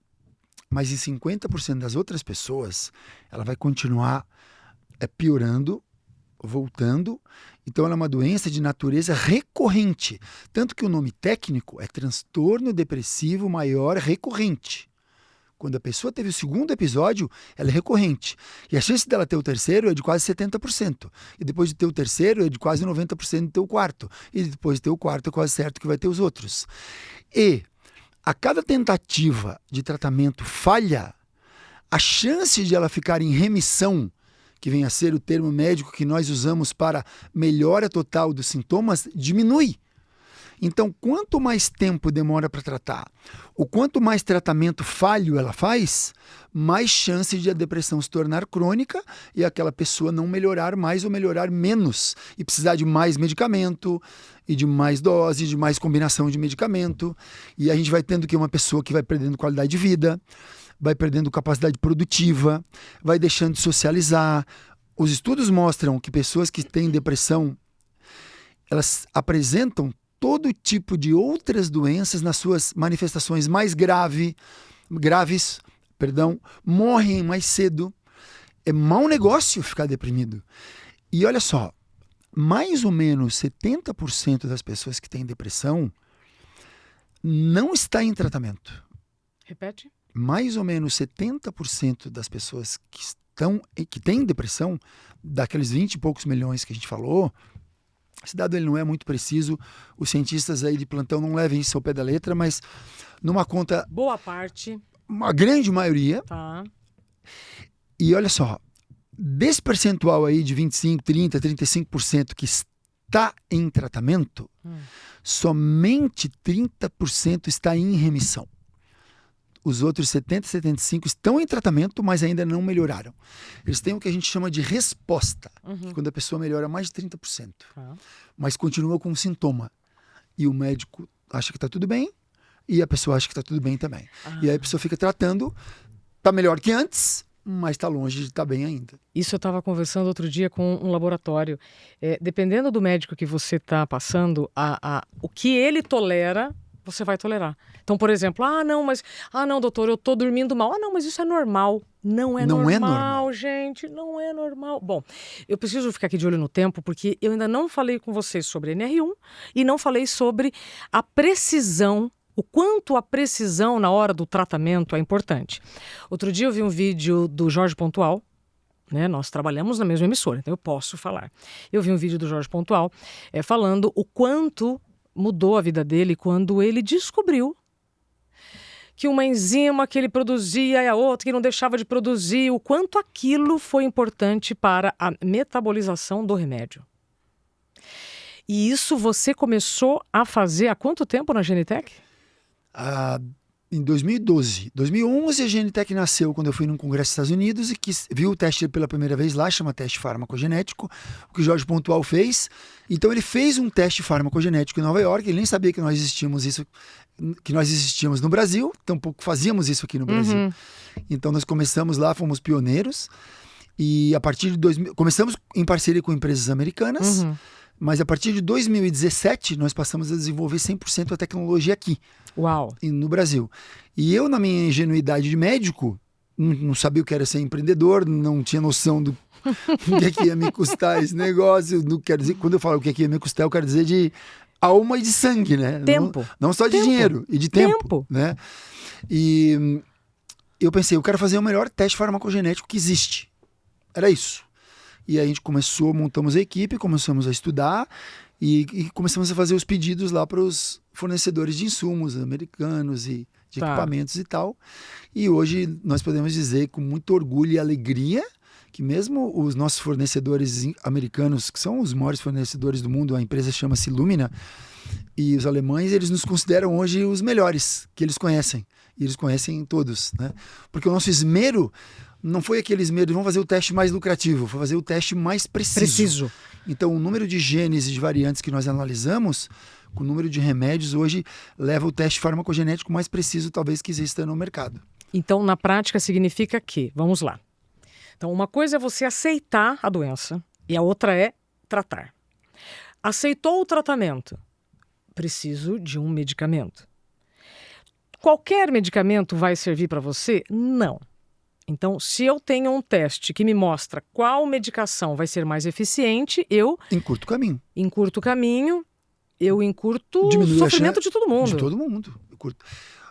Mas em 50% das outras pessoas, ela vai continuar piorando, voltando. Então ela é uma doença de natureza recorrente. Tanto que o nome técnico é transtorno depressivo maior recorrente. Quando a pessoa teve o segundo episódio, ela é recorrente. E a chance dela ter o terceiro é de quase 70%. E depois de ter o terceiro é de quase 90% de ter o quarto. E depois de ter o quarto é quase certo que vai ter os outros. E a cada tentativa de tratamento falha, a chance de ela ficar em remissão, que vem a ser o termo médico que nós usamos para melhora total dos sintomas, diminui. Então, quanto mais tempo demora para tratar, ou quanto mais tratamento falho ela faz, mais chance de a depressão se tornar crônica e aquela pessoa não melhorar mais ou melhorar menos e precisar de mais medicamento e de mais dose, de mais combinação de medicamento. E a gente vai tendo que uma pessoa que vai perdendo qualidade de vida, vai perdendo capacidade produtiva, vai deixando de socializar. Os estudos mostram que pessoas que têm depressão, elas apresentam todo tipo de outras doenças nas suas manifestações mais graves, morrem mais cedo. É mau negócio ficar deprimido. E olha só, mais ou menos 70% das pessoas que têm depressão não está em tratamento. Repete. Mais ou menos 70% das pessoas que têm depressão, daqueles 20 e poucos milhões que a gente falou, esse dado ele não é muito preciso, os cientistas aí de plantão não levem isso ao pé da letra, mas numa conta... Boa parte. Uma grande maioria. Tá. E olha só, desse percentual aí de 25%, 30%, 35% que está em tratamento, somente 30% está em remissão. Os outros 70%, 75% estão em tratamento, mas ainda não melhoraram. Eles têm o que a gente chama de resposta, quando a pessoa melhora mais de 30%, mas continua com um sintoma. E o médico acha que está tudo bem, e a pessoa acha que está tudo bem também. E aí a pessoa fica tratando, está melhor que antes, mas está longe de estar bem ainda. Isso eu estava conversando outro dia com um laboratório. Dependendo do médico que você está passando, o que ele tolera, você vai tolerar. Então, por exemplo, não, doutor, eu tô dormindo mal. Não, mas isso é normal. Não é normal, gente, não é normal. Bom, eu preciso ficar aqui de olho no tempo, porque eu ainda não falei com vocês sobre NR1 e não falei sobre a precisão, o quanto a precisão na hora do tratamento é importante. Outro dia eu vi um vídeo do Jorge Pontual, né? Nós trabalhamos na mesma emissora, então eu posso falar. Eu vi um vídeo do Jorge Pontual falando o quanto mudou a vida dele quando ele descobriu que uma enzima que ele produzia e a outra que não deixava de produzir, o quanto aquilo foi importante para a metabolização do remédio. E isso você começou a fazer há quanto tempo na Genitec? Em 2012. 2011 a Genitec nasceu quando eu fui num congresso dos Estados Unidos e viu o teste pela primeira vez lá, chama teste farmacogenético, o que o Jorge Pontual fez. Então ele fez um teste farmacogenético em Nova York, ele nem sabia que nós existíamos no Brasil, tampouco fazíamos isso aqui no Brasil. Então nós começamos lá, fomos pioneiros e a partir de 2000, começamos em parceria com empresas americanas, mas a partir de 2017 nós passamos a desenvolver 100% a tecnologia aqui. Uau! No Brasil. E eu, na minha ingenuidade de médico, não sabia o que era ser empreendedor, não tinha noção do que ia me custar esse negócio. Não quero dizer, quando eu falo o que ia me custar, eu quero dizer de alma e de sangue, né? Tempo. Não só de dinheiro, e de tempo. Né? E eu pensei, eu quero fazer o melhor teste farmacogenético que existe. Era isso. E aí a gente montamos a equipe, começamos a estudar e começamos a fazer os pedidos lá para os fornecedores de insumos americanos e de equipamentos e tal. E hoje nós podemos dizer com muito orgulho e alegria que mesmo os nossos fornecedores americanos, que são os maiores fornecedores do mundo, a empresa chama-se Lumina, e os alemães, eles nos consideram hoje os melhores que eles conhecem. E eles conhecem todos, né? Porque o nosso esmero não foi aquele esmero de vamos fazer o teste mais lucrativo, foi fazer o teste mais preciso. Então, o número de genes e de variantes que nós analisamos, com o número de remédios, hoje leva o teste farmacogenético mais preciso, talvez, que exista no mercado. Então, na prática, significa que, vamos lá. Então, uma coisa é você aceitar a doença e a outra é tratar. Aceitou o tratamento? Preciso de um medicamento. Qualquer medicamento vai servir para você? Não. Então, se eu tenho um teste que me mostra qual medicação vai ser mais eficiente, eu encurto o caminho. Encurto o caminho, eu encurto o sofrimento de todo mundo. De todo mundo.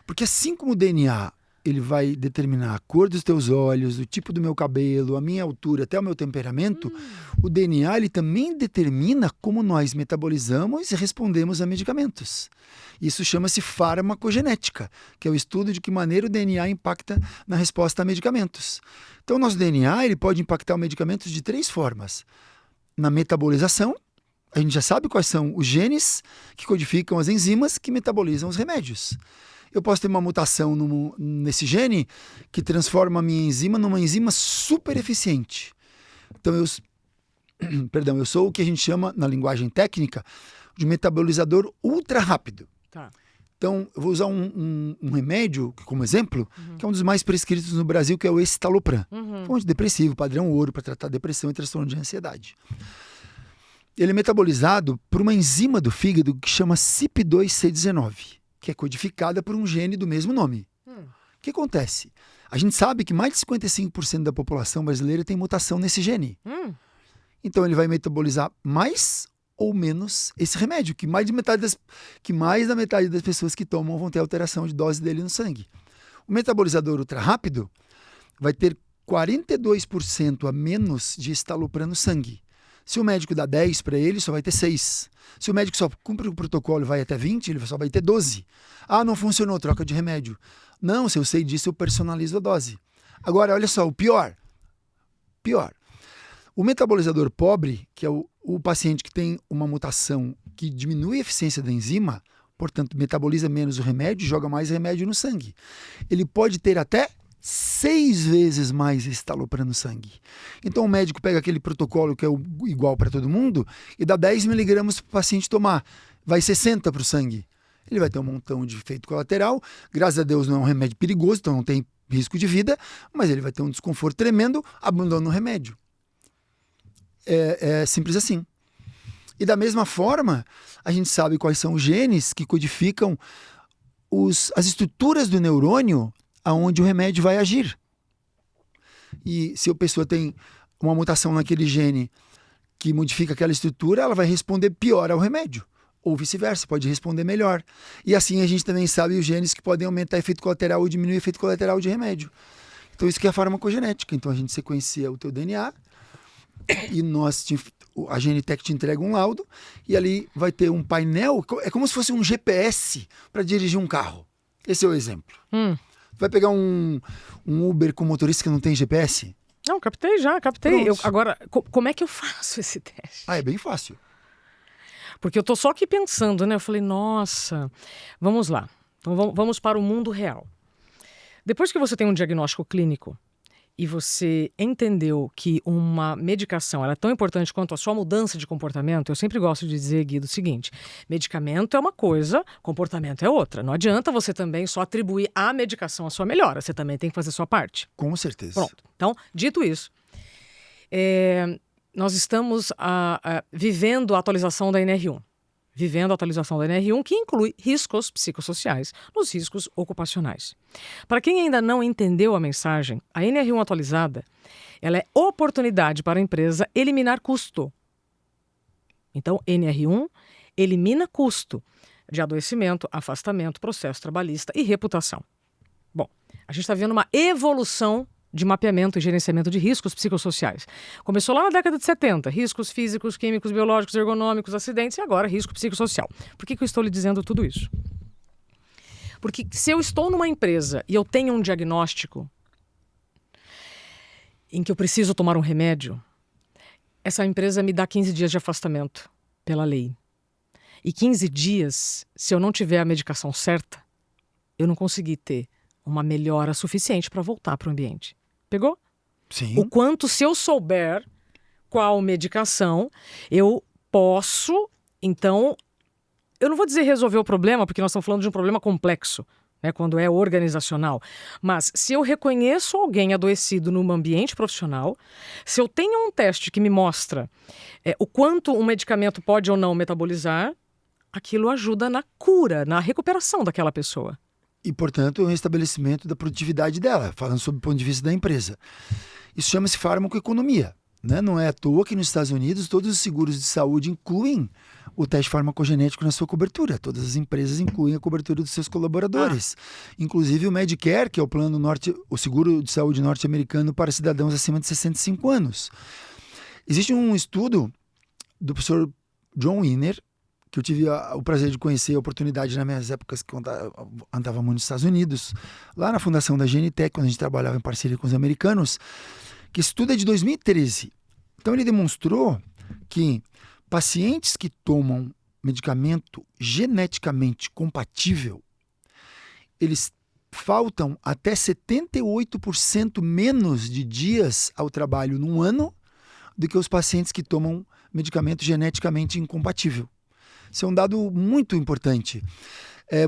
Porque assim como o DNA, ele vai determinar a cor dos teus olhos, o tipo do meu cabelo, a minha altura, até o meu temperamento, o DNA ele também determina como nós metabolizamos e respondemos a medicamentos. Isso chama-se farmacogenética, que é o estudo de que maneira o DNA impacta na resposta a medicamentos. Então, o nosso DNA ele pode impactar o medicamento de 3 formas. Na metabolização, a gente já sabe quais são os genes que codificam as enzimas que metabolizam os remédios. Eu posso ter uma mutação nesse gene que transforma a minha enzima numa enzima super eficiente. Então, eu sou o que a gente chama, na linguagem técnica, de metabolizador ultra rápido. Tá. Então, eu vou usar um remédio, como exemplo, que é um dos mais prescritos no Brasil, que é o escitalopram. É um antidepressivo, padrão ouro, para tratar depressão e transtorno de ansiedade. Ele é metabolizado por uma enzima do fígado que chama CYP2C19, que é codificada por um gene do mesmo nome. O que acontece? A gente sabe que mais de 55% da população brasileira tem mutação nesse gene. Então, ele vai metabolizar mais ou menos esse remédio, que mais da metade das pessoas que tomam vão ter alteração de dose dele no sangue. O metabolizador ultra rápido vai ter 42% a menos de escitalopram no sangue. Se o médico dá 10 para ele, só vai ter 6. Se o médico só cumpre o protocolo e vai até 20, ele só vai ter 12. Ah, não funcionou, troca de remédio. Não, se eu sei disso, eu personalizo a dose. Agora, olha só, o pior. O metabolizador pobre, que é o paciente que tem uma mutação que diminui a eficiência da enzima, portanto, metaboliza menos o remédio e joga mais remédio no sangue. Ele pode ter até 6 vezes mais escitalopram no sangue. Então o médico pega aquele protocolo que é igual para todo mundo e dá 10 miligramas para o paciente tomar. Vai 60 para o sangue. Ele vai ter um montão de efeito colateral. Graças a Deus não é um remédio perigoso, então não tem risco de vida, mas ele vai ter um desconforto tremendo, abandona o remédio. É simples assim. E da mesma forma, a gente sabe quais são os genes que codificam as estruturas do neurônio aonde o remédio vai agir. E se a pessoa tem uma mutação naquele gene que modifica aquela estrutura, ela vai responder pior ao remédio. Ou vice-versa, pode responder melhor. E assim a gente também sabe os genes que podem aumentar efeito colateral ou diminuir efeito colateral de remédio. Então isso que é a farmacogenética. Então a gente sequencia o teu DNA e a Genitec te entrega um laudo e ali vai ter um painel, é como se fosse um GPS para dirigir um carro. Esse é o exemplo. Vai pegar um Uber com motorista que não tem GPS? Não, captei. Agora, como é que eu faço esse teste? É bem fácil. Porque eu tô só aqui pensando, né? Eu falei, nossa, vamos lá. Então, vamos para o mundo real. Depois que você tem um diagnóstico clínico e você entendeu que uma medicação ela é tão importante quanto a sua mudança de comportamento, eu sempre gosto de dizer, Guido, o seguinte: medicamento é uma coisa, comportamento é outra. Não adianta você também só atribuir à medicação a sua melhora, você também tem que fazer a sua parte. Com certeza. Pronto. Então, dito isso, nós estamos vivendo a atualização da NR1. vivendo a atualização da NR1, que inclui riscos psicossociais nos riscos ocupacionais. Para quem ainda não entendeu a mensagem, a NR1 atualizada, ela é oportunidade para a empresa eliminar custo. Então, NR1 elimina custo de adoecimento, afastamento, processo trabalhista e reputação. Bom, a gente está vendo uma evolução de mapeamento e gerenciamento de riscos psicossociais. Começou lá na década de 70, riscos físicos, químicos, biológicos, ergonômicos, acidentes, e agora risco psicossocial. Por que eu estou lhe dizendo tudo isso? Porque se eu estou numa empresa e eu tenho um diagnóstico em que eu preciso tomar um remédio, essa empresa me dá 15 dias de afastamento pela lei. E 15 dias, se eu não tiver a medicação certa, eu não consegui ter uma melhora suficiente para voltar para o ambiente. Pegou? Sim. O quanto, se eu souber qual medicação, eu posso, então, eu não vou dizer resolver o problema, porque nós estamos falando de um problema complexo, né, quando é organizacional. Mas se eu reconheço alguém adoecido num ambiente profissional, se eu tenho um teste que me mostra o quanto um medicamento pode ou não metabolizar, aquilo ajuda na cura, na recuperação daquela pessoa. E, portanto, o restabelecimento da produtividade dela, falando sobre o ponto de vista da empresa. Isso chama-se farmacoeconomia, né? Não é à toa que nos Estados Unidos todos os seguros de saúde incluem o teste farmacogenético na sua cobertura. Todas as empresas incluem a cobertura dos seus colaboradores. Inclusive o Medicare, que é o seguro de saúde norte-americano para cidadãos acima de 65 anos. Existe um estudo do professor John Wiener, que eu tive o prazer de conhecer, a oportunidade nas minhas épocas que eu andava muito nos Estados Unidos, lá na fundação da GNTech, quando a gente trabalhava em parceria com os americanos, que esse estudo é de 2013. Então ele demonstrou que pacientes que tomam medicamento geneticamente compatível, eles faltam até 78% menos de dias ao trabalho num ano do que os pacientes que tomam medicamento geneticamente incompatível. Isso é um dado muito importante.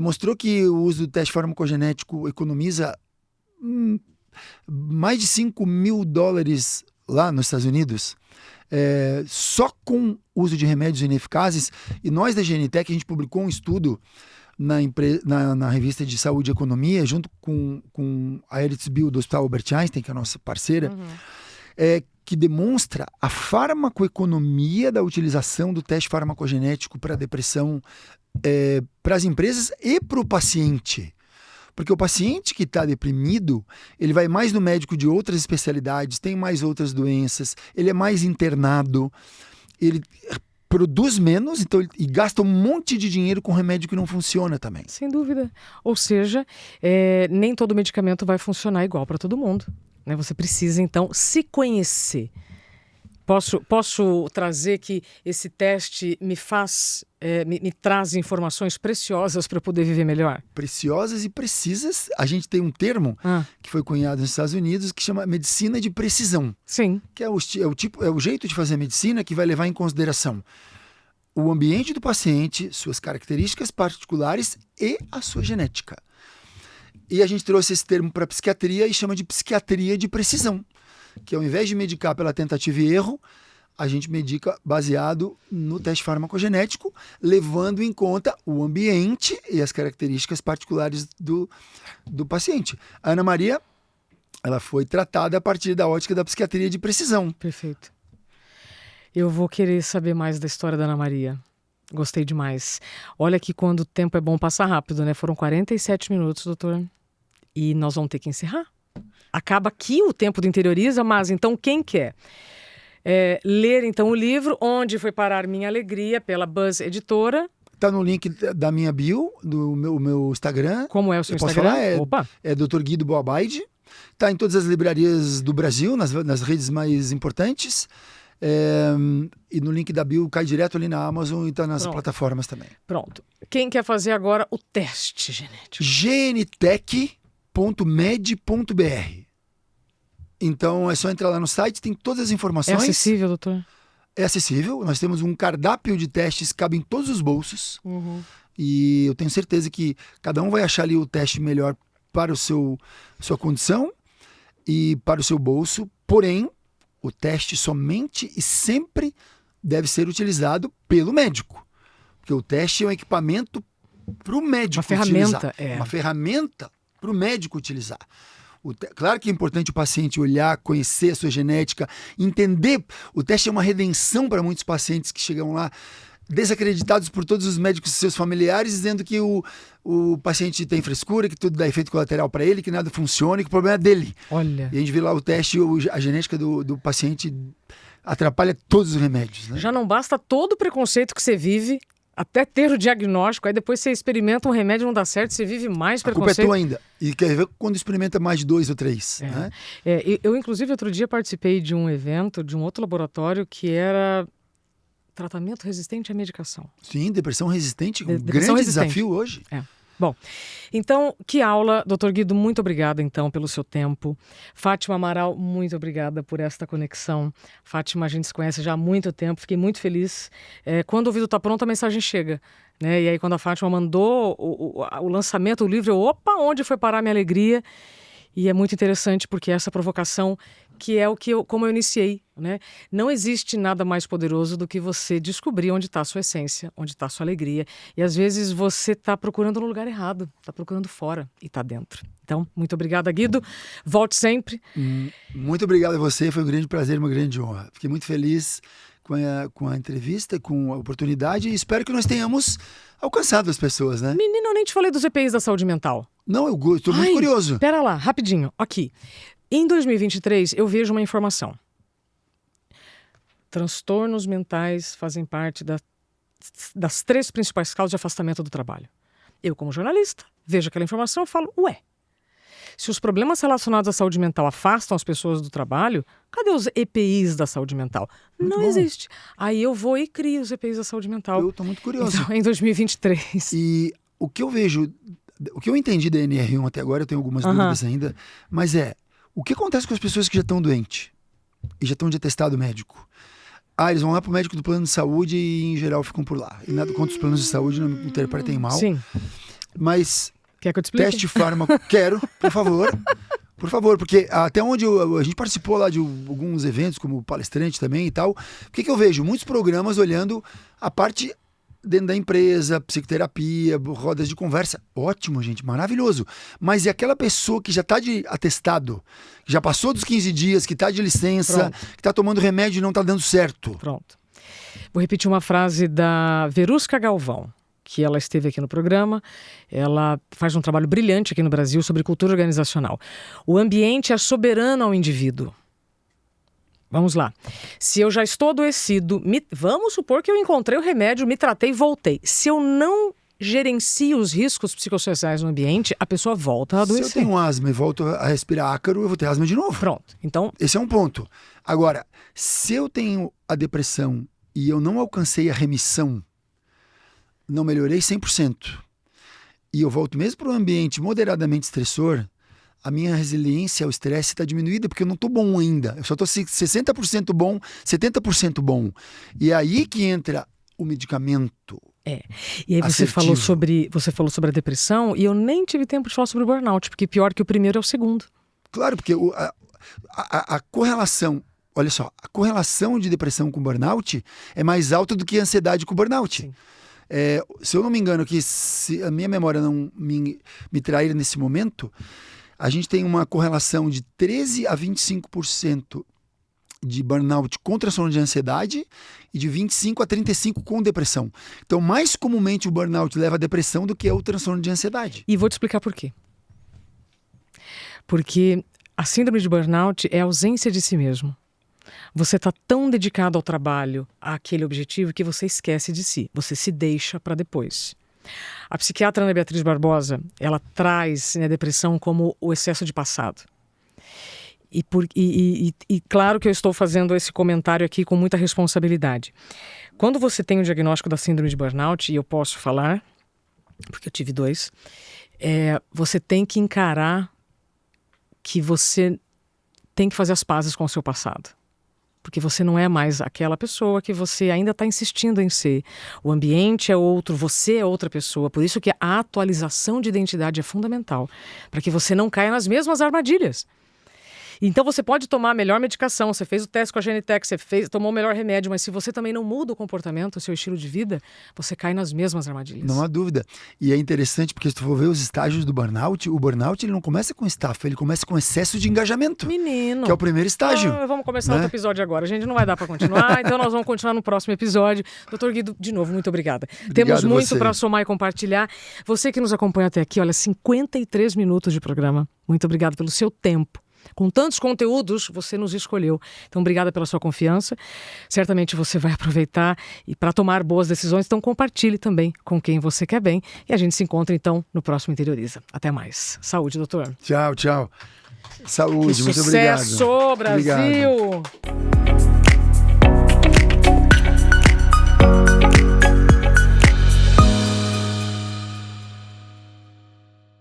Mostrou que o uso do teste farmacogenético economiza mais de $5 mil lá nos Estados Unidos, só com o uso de remédios ineficazes. E nós da GNTech, a gente publicou um estudo na revista de Saúde e Economia, junto com a Eretz Bill do Hospital Albert Einstein, que é a nossa parceira, que demonstra a farmacoeconomia da utilização do teste farmacogenético para depressão para as empresas e para o paciente. Porque o paciente que está deprimido, ele vai mais no médico de outras especialidades, tem mais outras doenças, ele é mais internado, ele produz menos e gasta um monte de dinheiro com remédio que não funciona também. Sem dúvida. Ou seja, nem todo medicamento vai funcionar igual para todo mundo. Né? Você precisa, então, se conhecer. Posso trazer que esse teste me traz informações preciosas para eu poder viver melhor? Preciosas e precisas. A gente tem um termo que foi cunhado nos Estados Unidos que chama medicina de precisão. Sim. Que é o jeito de fazer medicina que vai levar em consideração o ambiente do paciente, suas características particulares e a sua genética. E a gente trouxe esse termo para a psiquiatria e chama de psiquiatria de precisão, que ao invés de medicar pela tentativa e erro, a gente medica baseado no teste farmacogenético, levando em conta o ambiente e as características particulares do paciente. A Ana Maria, ela foi tratada a partir da ótica da psiquiatria de precisão. Perfeito. Eu vou querer saber mais da história da Ana Maria. Gostei demais. Olha que quando o tempo é bom, passa rápido, né? Foram 47 minutos, doutor. E nós vamos ter que encerrar. Acaba aqui o tempo do Interioriza, mas então quem quer ler então o livro Onde Foi Parar Minha Alegria, pela Buzz Editora. Tá no link da minha bio, do meu Instagram. Como é o seu Posso Instagram? falar? É Dr. Guido Boabaide. Tá em todas as livrarias do Brasil, nas redes mais importantes. E no link da bio cai direto ali na Amazon e tá nas plataformas também. Pronto. Quem quer fazer agora o teste genético? gntech.med.br. Então é só entrar lá no site, tem todas as informações. É acessível, doutor? É acessível. Nós temos um cardápio de testes que cabe em todos os bolsos. Uhum. E eu tenho certeza que cada um vai achar ali o teste melhor para sua condição e para o seu bolso. Porém, o teste somente e sempre deve ser utilizado pelo médico. Porque o teste é um equipamento para o médico Uma ferramenta, utilizar. é. Uma ferramenta para o médico utilizar. Claro que é importante o paciente olhar, conhecer a sua genética, entender. O teste é uma redenção para muitos pacientes que chegam lá desacreditados por todos os médicos e seus familiares, dizendo que o paciente tem frescura, que tudo dá efeito colateral para ele, que nada funciona, que o problema é dele. Olha. E a gente vê lá o teste, a genética do paciente atrapalha todos os remédios. Né? Já não basta todo o preconceito que você vive, até ter o diagnóstico, aí depois você experimenta um remédio, não dá certo, você vive mais A culpa é preconceito. tua ainda. E quer ver quando experimenta mais de 2 ou 3. Né? Eu, inclusive, outro dia participei de um evento, de um outro laboratório, que era tratamento resistente à medicação. Sim, depressão resistente, um Depressão grande resistente. desafio hoje. Bom, então, que aula, doutor Guido, muito obrigada, então, pelo seu tempo. Fátima Amaral, muito obrigada por esta conexão. Fátima, a gente se conhece já há muito tempo, fiquei muito feliz. Quando o ouvido está pronto, a mensagem chega, né? E aí, quando a Fátima mandou o lançamento do livro, opa, onde foi parar a minha alegria? E é muito interessante porque essa provocação, que é como eu iniciei, né? Não existe nada mais poderoso do que você descobrir onde está a sua essência, onde está a sua alegria. E às vezes você está procurando no lugar errado, está procurando fora e está dentro. Então, muito obrigada, Guido. Volte sempre. Muito obrigado a você, foi um grande prazer, uma grande honra. Fiquei muito feliz com a entrevista, com a oportunidade e espero que nós tenhamos alcançado as pessoas, né? Menino, eu nem te falei dos EPIs da saúde mental. Não, eu estou muito curioso. Pera lá, rapidinho. Aqui. Em 2023, eu vejo uma informação. Transtornos mentais fazem parte das 3 principais causas de afastamento do trabalho. Eu, como jornalista, vejo aquela informação e falo, ué, se os problemas relacionados à saúde mental afastam as pessoas do trabalho, cadê os EPIs da saúde mental? Muito Não bom. existe. Aí eu vou e crio os EPIs da saúde mental. Eu estou muito curioso. Então, em 2023. E o que eu vejo, o que eu entendi da NR1 até agora, eu tenho algumas dúvidas ainda, mas o que acontece com as pessoas que já estão doentes e já estão de atestado médico? Eles vão lá pro médico do plano de saúde e em geral ficam por lá. E nada contra os planos de saúde, não me interpretem mal. Sim. Mas Quer que eu te explique? teste fármaco, quero, por favor. Por favor, porque até onde a gente participou lá de alguns eventos, como palestrante também e tal, o que eu vejo? Muitos programas olhando a parte dentro da empresa, psicoterapia, rodas de conversa. Ótimo, gente, maravilhoso. Mas e aquela pessoa que já está de atestado, que já passou dos 15 dias, que está de licença, Pronto. que está tomando remédio e não está dando certo? Pronto. Vou repetir uma frase da Verusca Galvão, que ela esteve aqui no programa. Ela faz um trabalho brilhante aqui no Brasil sobre cultura organizacional. O ambiente é soberano ao indivíduo. Vamos lá. Se eu já estou adoecido, vamos supor que eu encontrei o remédio, me tratei e voltei. Se eu não gerencio os riscos psicossociais no ambiente, a pessoa volta a adoecer. Se eu tenho asma e volto a respirar ácaro, eu vou ter asma de novo. Pronto. Então, Esse é um ponto. Agora, se eu tenho a depressão e eu não alcancei a remissão, não melhorei 100%, e eu volto mesmo para um ambiente moderadamente estressor, a minha resiliência ao estresse está diminuída, porque eu não estou bom ainda. Eu só estou 60% bom, 70% bom. E é aí que entra o medicamento. E aí você assertivo. falou sobre a depressão e eu nem tive tempo de falar sobre o burnout, porque pior que o primeiro é o segundo. Claro, porque a correlação, olha só, a correlação de depressão com burnout é mais alta do que a ansiedade com burnout. Sim. Se eu não me engano, que se a minha memória não me trair nesse momento, a gente tem uma correlação de 13 a 25% de burnout com transtorno de ansiedade e de 25 a 35% com depressão. Então, mais comumente o burnout leva a depressão do que o transtorno de ansiedade. E vou te explicar por quê. Porque a síndrome de burnout é a ausência de si mesmo. Você está tão dedicado ao trabalho, àquele objetivo, que você esquece de si. Você se deixa para depois. A psiquiatra Ana Beatriz Barbosa, ela traz a depressão como o excesso de passado. E claro que eu estou fazendo esse comentário aqui com muita responsabilidade. Quando você tem o diagnóstico da síndrome de burnout, e eu posso falar, porque eu tive 2, você tem que encarar que você tem que fazer as pazes com o seu passado. Porque você não é mais aquela pessoa que você ainda está insistindo em ser. O ambiente é outro, você é outra pessoa. Por isso que a atualização de identidade é fundamental, para que você não caia nas mesmas armadilhas. Então você pode tomar a melhor medicação, você fez o teste com a Genitec, tomou o melhor remédio, mas se você também não muda o comportamento, o seu estilo de vida, você cai nas mesmas armadilhas. Não há dúvida. E é interessante porque se tu for ver os estágios do burnout, o burnout ele não começa com estafa, ele começa com excesso de engajamento. Menino. Que é o primeiro estágio. Vamos começar né? outro episódio agora. A gente não vai dar para continuar, então nós vamos continuar no próximo episódio. Doutor Guido, de novo, muito obrigada. Temos muito para somar e compartilhar. Você que nos acompanha até aqui, olha, 53 minutos de programa. Muito obrigada pelo seu tempo. Com tantos conteúdos, você nos escolheu. Então, obrigada pela sua confiança. Certamente você vai aproveitar e para tomar boas decisões, então compartilhe também com quem você quer bem. E a gente se encontra, então, no próximo Interioriza. Até mais. Saúde, doutor. Tchau, tchau. Saúde, muito obrigado. Sucesso, Brasil! Obrigado.